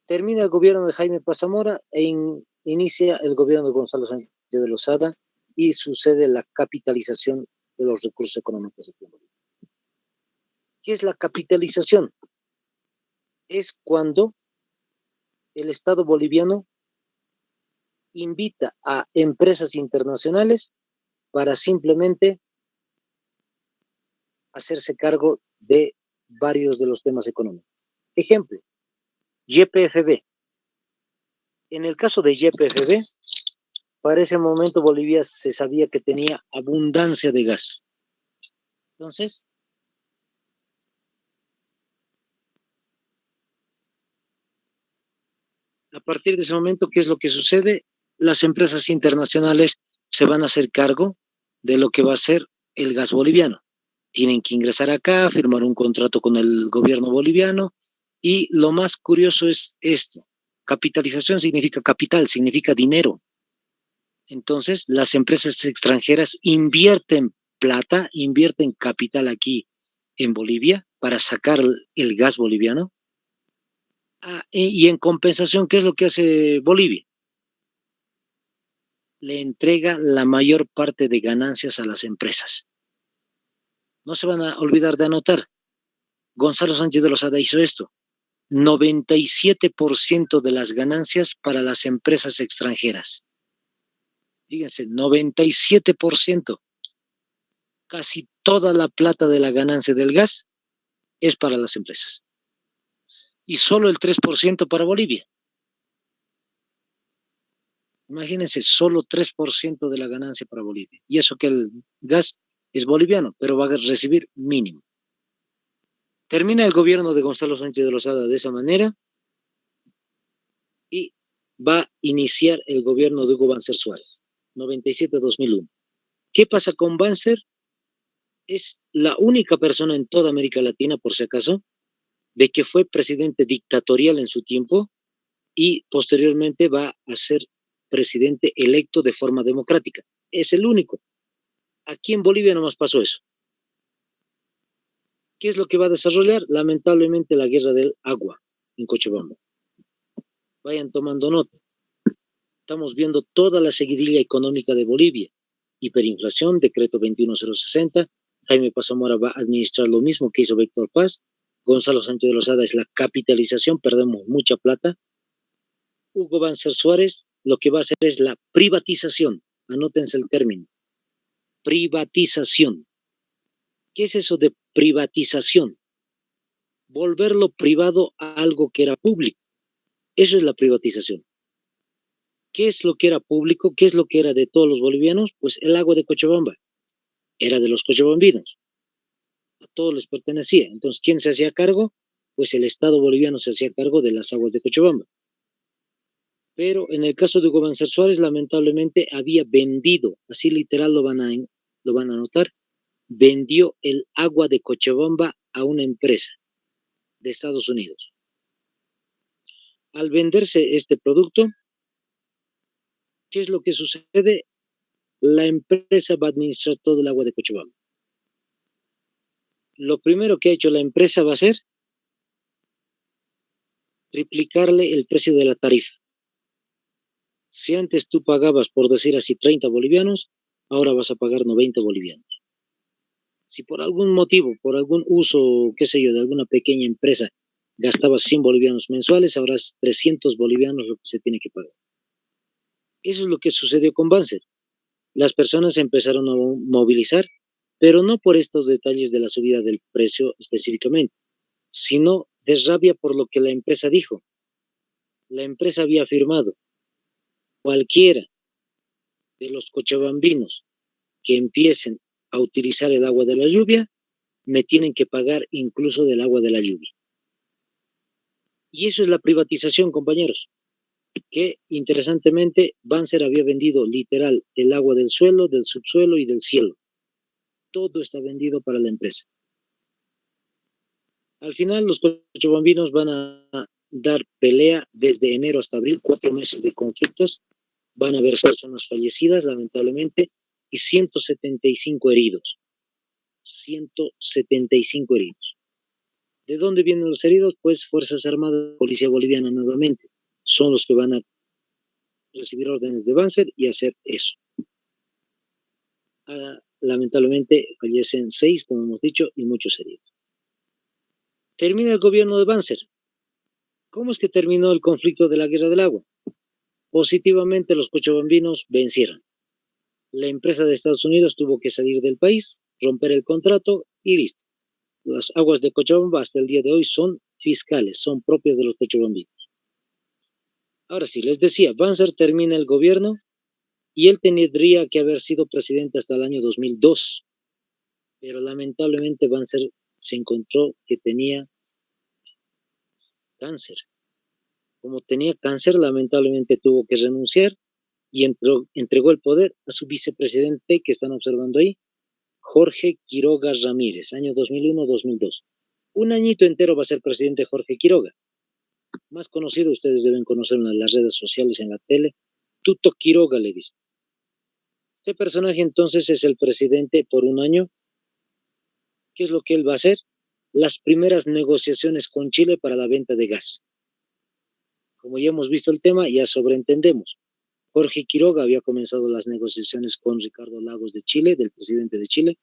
Termina el gobierno de Jaime Paz Zamora e inicia el gobierno de Gonzalo Sánchez de Lozada y sucede la capitalización de los recursos económicos aquí en Bolivia. ¿Qué es la capitalización? Es cuando el Estado boliviano invita a empresas internacionales para simplemente hacerse cargo de varios de los temas económicos. Ejemplo, YPFB. En el caso de YPFB, para ese momento Bolivia se sabía que tenía abundancia de gas. Entonces, a partir de ese momento, ¿qué es lo que sucede? Las empresas internacionales se van a hacer cargo de lo que va a ser el gas boliviano. Tienen que ingresar acá, firmar un contrato con el gobierno boliviano y lo más curioso es esto. Capitalización significa capital, significa dinero. Entonces, las empresas extranjeras invierten plata, invierten capital aquí en Bolivia para sacar el gas boliviano. Y en compensación, ¿qué es lo que hace Bolivia? Le entrega la mayor parte de ganancias a las empresas. No se van a olvidar de anotar. Gonzalo Sánchez de Lozada hizo esto. 97% de las ganancias para las empresas extranjeras. Fíjense, 97%. Casi toda la plata de la ganancia del gas es para las empresas. Y solo el 3% para Bolivia. Imagínense, solo 3% de la ganancia para Bolivia. Y eso que el gas es boliviano, pero va a recibir mínimo. Termina el gobierno de Gonzalo Sánchez de Lozada de esa manera y va a iniciar el gobierno de Hugo Banzer Suárez, 97-2001. ¿Qué pasa con Banzer? Es la única persona en toda América Latina, por si acaso, de que fue presidente dictatorial en su tiempo y posteriormente va a ser presidente electo de forma democrática. Es el único. Aquí en Bolivia nomás pasó eso. ¿Qué es lo que va a desarrollar? Lamentablemente la guerra del agua en Cochabamba. Vayan tomando nota. Estamos viendo toda la seguidilla económica de Bolivia. Hiperinflación, decreto 21060. Jaime Pazamora va a administrar lo mismo que hizo Víctor Paz. Gonzalo Sánchez de Lozada es la capitalización, perdemos mucha plata. Hugo Banzer Suárez lo que va a hacer es la privatización. Anótense el término. Privatización. ¿Qué es eso de privatización? Volverlo privado a algo que era público. Eso es la privatización. ¿Qué es lo que era público? ¿Qué es lo que era de todos los bolivianos? Pues el agua de Cochabamba. Era de los cochabambinos. A todos les pertenecía. Entonces, ¿quién se hacía cargo? Pues el Estado boliviano se hacía cargo de las aguas de Cochabamba. Pero en el caso de Hugo Banzer Suárez, lamentablemente había vendido, así literal lo van a notar, vendió el agua de Cochabamba a una empresa de Estados Unidos. Al venderse este producto, ¿qué es lo que sucede? La empresa va a administrar todo el agua de Cochabamba. Lo primero que ha hecho la empresa va a ser triplicarle el precio de la tarifa. Si antes tú pagabas, por decir así, 30 bolivianos, ahora vas a pagar 90 bolivianos. Si por algún motivo, por algún uso, qué sé yo, de alguna pequeña empresa, gastabas 100 bolivianos mensuales, ahora es 300 bolivianos lo que se tiene que pagar. Eso es lo que sucedió con Banzer. Las personas empezaron a movilizar, pero no por estos detalles de la subida del precio específicamente, sino de rabia por lo que la empresa dijo. La empresa había afirmado, cualquiera de los cochabambinos que empiecen a utilizar el agua de la lluvia, me tienen que pagar incluso del agua de la lluvia. Y eso es la privatización, compañeros, que interesantemente Banzer había vendido literal el agua del suelo, del subsuelo y del cielo. Todo está vendido para la empresa. Al final los cochabambinos van a dar pelea desde enero hasta abril, 4 meses de conflictos. Van a haber personas fallecidas, lamentablemente, y 175 heridos. 175 heridos. ¿De dónde vienen los heridos? Pues Fuerzas Armadas, Policía Boliviana nuevamente. Son los que van a recibir órdenes de Banzer y hacer eso. Lamentablemente fallecen 6, como hemos dicho, y muchos heridos. Termina el gobierno de Banzer. ¿Cómo es que terminó el conflicto de la guerra del agua? Positivamente los cochabambinos vencieron. La empresa de Estados Unidos tuvo que salir del país, romper el contrato y listo. Las aguas de Cochabamba hasta el día de hoy son fiscales, son propias de los cochabambinos. Ahora sí, les decía, Banzer termina el gobierno y él tendría que haber sido presidente hasta el año 2002, pero lamentablemente Banzer se encontró que tenía cáncer. Como tenía cáncer, lamentablemente tuvo que renunciar y entregó el poder a su vicepresidente que están observando ahí, Jorge Quiroga Ramírez, año 2001-2002. Un añito entero va a ser presidente Jorge Quiroga. Más conocido, ustedes deben conocerlo en las redes sociales, en la tele, Tuto Quiroga le dice. Este personaje entonces es el presidente por un año. ¿Qué es lo que él va a hacer? Las primeras negociaciones con Chile para la venta de gas. Como ya hemos visto el tema, ya sobreentendemos. Jorge Quiroga había comenzado las negociaciones con Ricardo Lagos de Chile, del presidente de Chile,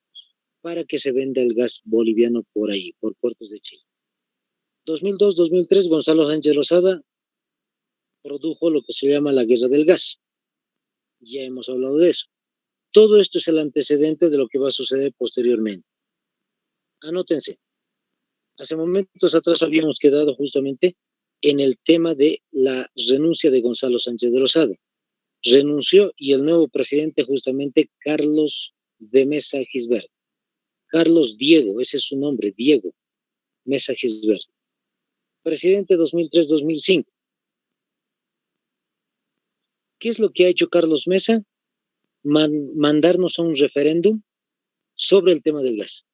para que se venda el gas boliviano por ahí, por puertos de Chile. 2002-2003, Gonzalo Sánchez Lozada produjo lo que se llama la guerra del gas. Ya hemos hablado de eso. Todo esto es el antecedente de lo que va a suceder posteriormente. Anótense. Hace momentos atrás habíamos quedado justamente en el tema de la renuncia de Gonzalo Sánchez de Lozada. Renunció y el nuevo presidente justamente Carlos de Mesa Gisbert. Carlos Diego, ese es su nombre, Diego Mesa Gisbert. Presidente 2003-2005. ¿Qué es lo que ha hecho Carlos Mesa? Mandarnos a un referéndum sobre el tema del gas.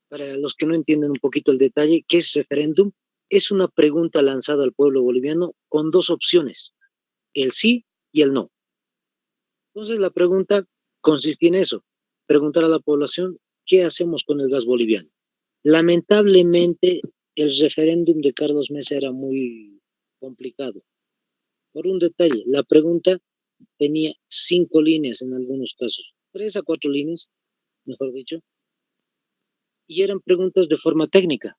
Para los que no entienden un poquito el detalle, ¿qué es referéndum? Es una pregunta lanzada al pueblo boliviano con dos opciones, el sí y el no. Entonces la pregunta consiste en eso, preguntar a la población qué hacemos con el gas boliviano. Lamentablemente el referéndum de Carlos Mesa era muy complicado. Por un detalle, la pregunta tenía 5 líneas en algunos casos, 3 a 4 líneas, mejor dicho, y eran preguntas de forma técnica,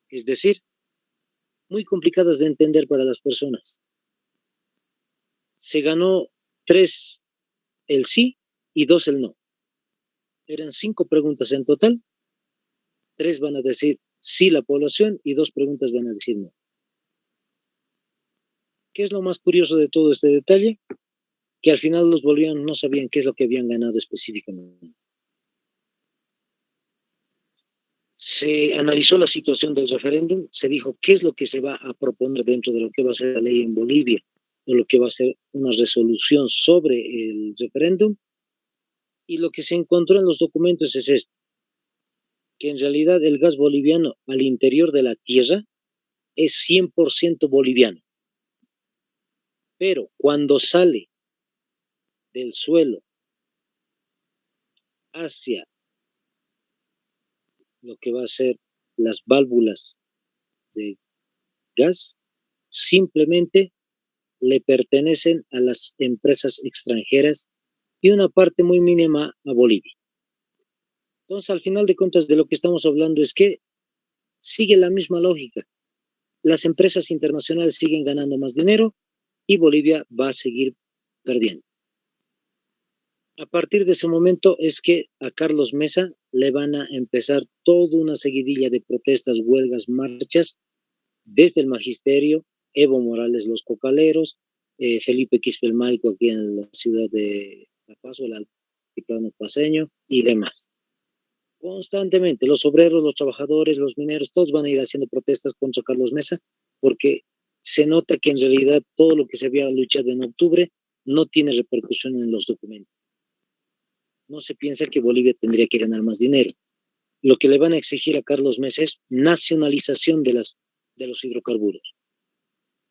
es decir, muy complicadas de entender para las personas. Se ganó 3 el sí y 2 el no. Eran 5 preguntas en total, 3 van a decir sí la población y 2 preguntas van a decir no. ¿Qué es lo más curioso de todo este detalle? Que al final los bolivianos no sabían qué es lo que habían ganado específicamente. Se analizó la situación del referéndum, se dijo qué es lo que se va a proponer dentro de lo que va a ser la ley en Bolivia, o lo que va a ser una resolución sobre el referéndum, y lo que se encontró en los documentos es esto, que en realidad el gas boliviano al interior de la tierra es 100% boliviano, pero cuando sale del suelo hacia lo que va a ser las válvulas de gas, simplemente le pertenecen a las empresas extranjeras y una parte muy mínima a Bolivia. Entonces, al final de cuentas, de lo que estamos hablando es que sigue la misma lógica. Las empresas internacionales siguen ganando más dinero y Bolivia va a seguir perdiendo. A partir de ese momento es que a Carlos Mesa le van a empezar toda una seguidilla de protestas, huelgas, marchas, desde el magisterio, Evo Morales, los cocaleros, Felipe Quispe-Maico aquí en la ciudad de La Paz, o el altiplano paseño y demás. Constantemente, los obreros, los trabajadores, los mineros, todos van a ir haciendo protestas contra Carlos Mesa, porque se nota que en realidad todo lo que se había luchado en octubre no tiene repercusión en los documentos. No se piensa que Bolivia tendría que ganar más dinero. Lo que le van a exigir a Carlos Mesa es nacionalización de los hidrocarburos.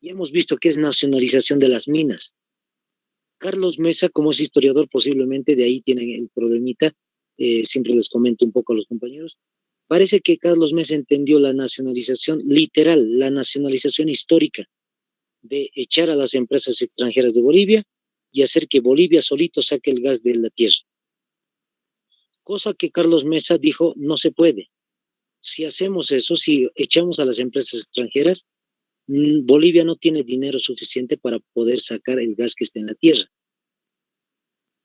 Y hemos visto que es nacionalización de las minas. Carlos Mesa, como es historiador, posiblemente de ahí tiene el problemita, siempre les comento un poco a los compañeros, parece que Carlos Mesa entendió la nacionalización literal, la nacionalización histórica, de echar a las empresas extranjeras de Bolivia y hacer que Bolivia solito saque el gas de la tierra. Cosa que Carlos Mesa dijo, no se puede. Si hacemos eso, si echamos a las empresas extranjeras, Bolivia no tiene dinero suficiente para poder sacar el gas que está en la tierra.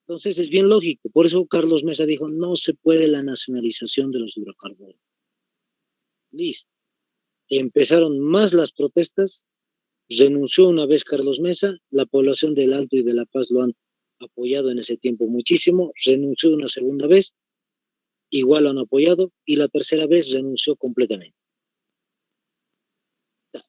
Entonces es bien lógico, por eso Carlos Mesa dijo, no se puede la nacionalización de los hidrocarburos. Listo. Empezaron más las protestas, renunció una vez Carlos Mesa, la población del Alto y de La Paz lo han apoyado en ese tiempo muchísimo, renunció una segunda vez, igual lo han apoyado, y la tercera vez renunció completamente.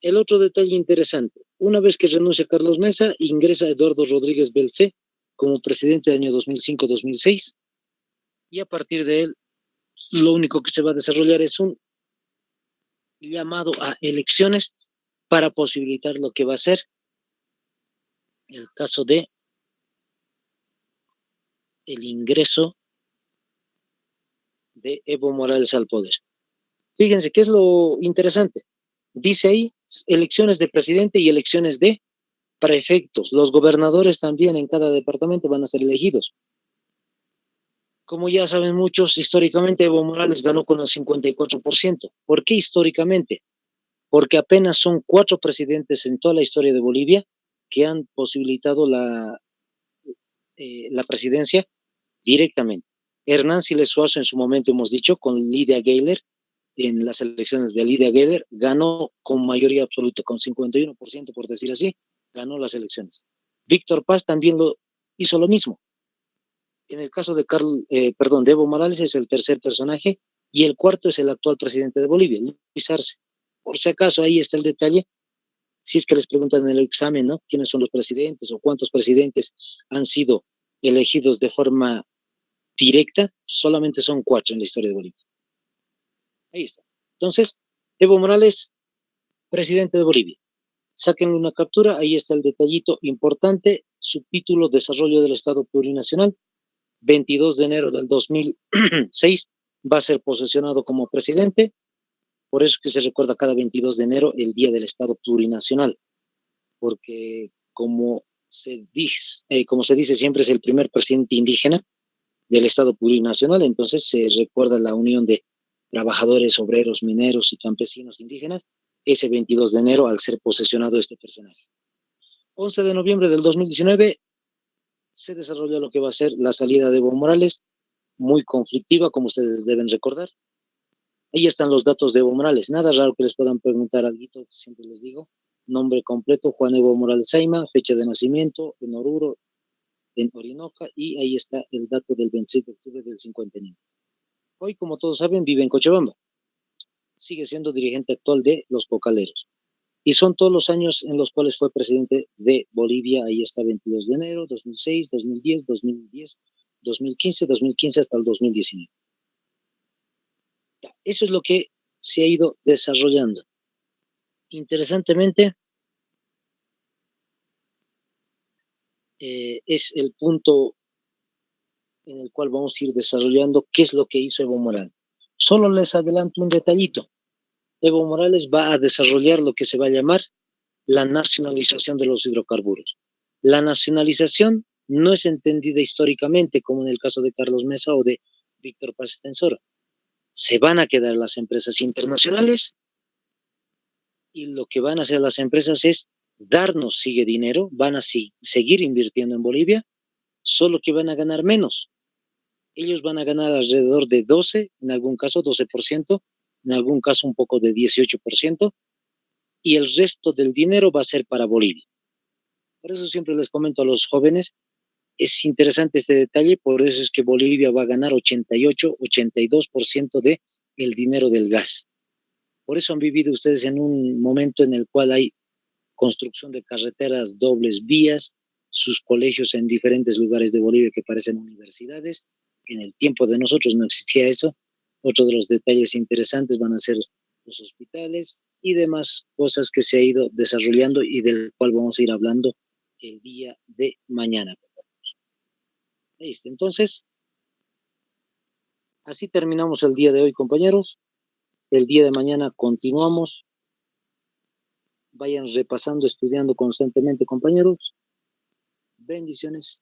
El otro detalle interesante, una vez que renuncia Carlos Mesa, ingresa Eduardo Rodríguez Belcé como presidente del año 2005-2006, y a partir de él, lo único que se va a desarrollar es un llamado a elecciones para posibilitar lo que va a ser el caso de el ingreso de Evo Morales al poder. Fíjense qué es lo interesante. Dice ahí elecciones de presidente y elecciones de prefectos. Los gobernadores también en cada departamento van a ser elegidos. Como ya saben muchos, históricamente Evo Morales ganó con el 54%. ¿Por qué históricamente? Porque apenas son 4 presidentes en toda la historia de Bolivia que han posibilitado la presidencia directamente. Hernán Siles Suazo en su momento hemos dicho, con Lidia Gayler, en las elecciones de Lidia Gayler, ganó con mayoría absoluta, con 51%, por decir así, ganó las elecciones. Víctor Paz también hizo lo mismo. En el caso de de Evo Morales es el tercer personaje y el cuarto es el actual presidente de Bolivia, Luis Arce. Por si acaso, ahí está el detalle. Si es que les preguntan en el examen, ¿no? ¿Quiénes son los presidentes o cuántos presidentes han sido elegidos de forma directa? Solamente son 4 en la historia de Bolivia. Ahí está. Entonces, Evo Morales, presidente de Bolivia. Sáquenle una captura, ahí está el detallito importante, subtítulo Desarrollo del Estado Plurinacional, 22 de enero del 2006 va a ser posesionado como presidente, por eso es que se recuerda cada 22 de enero el Día del Estado Plurinacional, porque como se dice siempre es el primer presidente indígena del Estado Plurinacional, entonces se recuerda la unión de trabajadores, obreros, mineros y campesinos indígenas, ese 22 de enero al ser posesionado este personaje. 11 de noviembre del 2019 se desarrolló lo que va a ser la salida de Evo Morales, muy conflictiva, como ustedes deben recordar. Ahí están los datos de Evo Morales. Nada raro que les puedan preguntar algo, siempre les digo. Nombre completo, Juan Evo Morales Saima, fecha de nacimiento, en Oruro, en Orinoca, y ahí está el dato del 26 de octubre del 59. Hoy, como todos saben, vive en Cochabamba. Sigue siendo dirigente actual de los Cocaleros. Y son todos los años en los cuales fue presidente de Bolivia. Ahí está 22 de enero, 2006, 2010, 2010, 2015, 2015 hasta el 2019. Eso es lo que se ha ido desarrollando. Interesantemente, es el punto en el cual vamos a ir desarrollando qué es lo que hizo Evo Morales. Solo les adelanto un detallito. Evo Morales va a desarrollar lo que se va a llamar la nacionalización de los hidrocarburos. La nacionalización no es entendida históricamente como en el caso de Carlos Mesa o de Víctor Paz Tensoro. Se van a quedar las empresas internacionales y lo que van a hacer las empresas es darnos sigue dinero, van a seguir invirtiendo en Bolivia, solo que van a ganar menos. Ellos van a ganar alrededor de 12, en algún caso 12%, en algún caso un poco de 18%, y el resto del dinero va a ser para Bolivia. Por eso siempre les comento a los jóvenes, es interesante este detalle, por eso es que Bolivia va a ganar 88, 82% de el dinero del gas. Por eso han vivido ustedes en un momento en el cual hay construcción de carreteras dobles vías, sus colegios en diferentes lugares de Bolivia que parecen universidades. En el tiempo de nosotros no existía eso. Otro de los detalles interesantes van a ser los hospitales y demás cosas que se ha ido desarrollando y del cual vamos a ir hablando el día de mañana. Listo. Entonces, así terminamos el día de hoy, compañeros. El día de mañana continuamos. Vayan repasando, estudiando constantemente, compañeros. Bendiciones.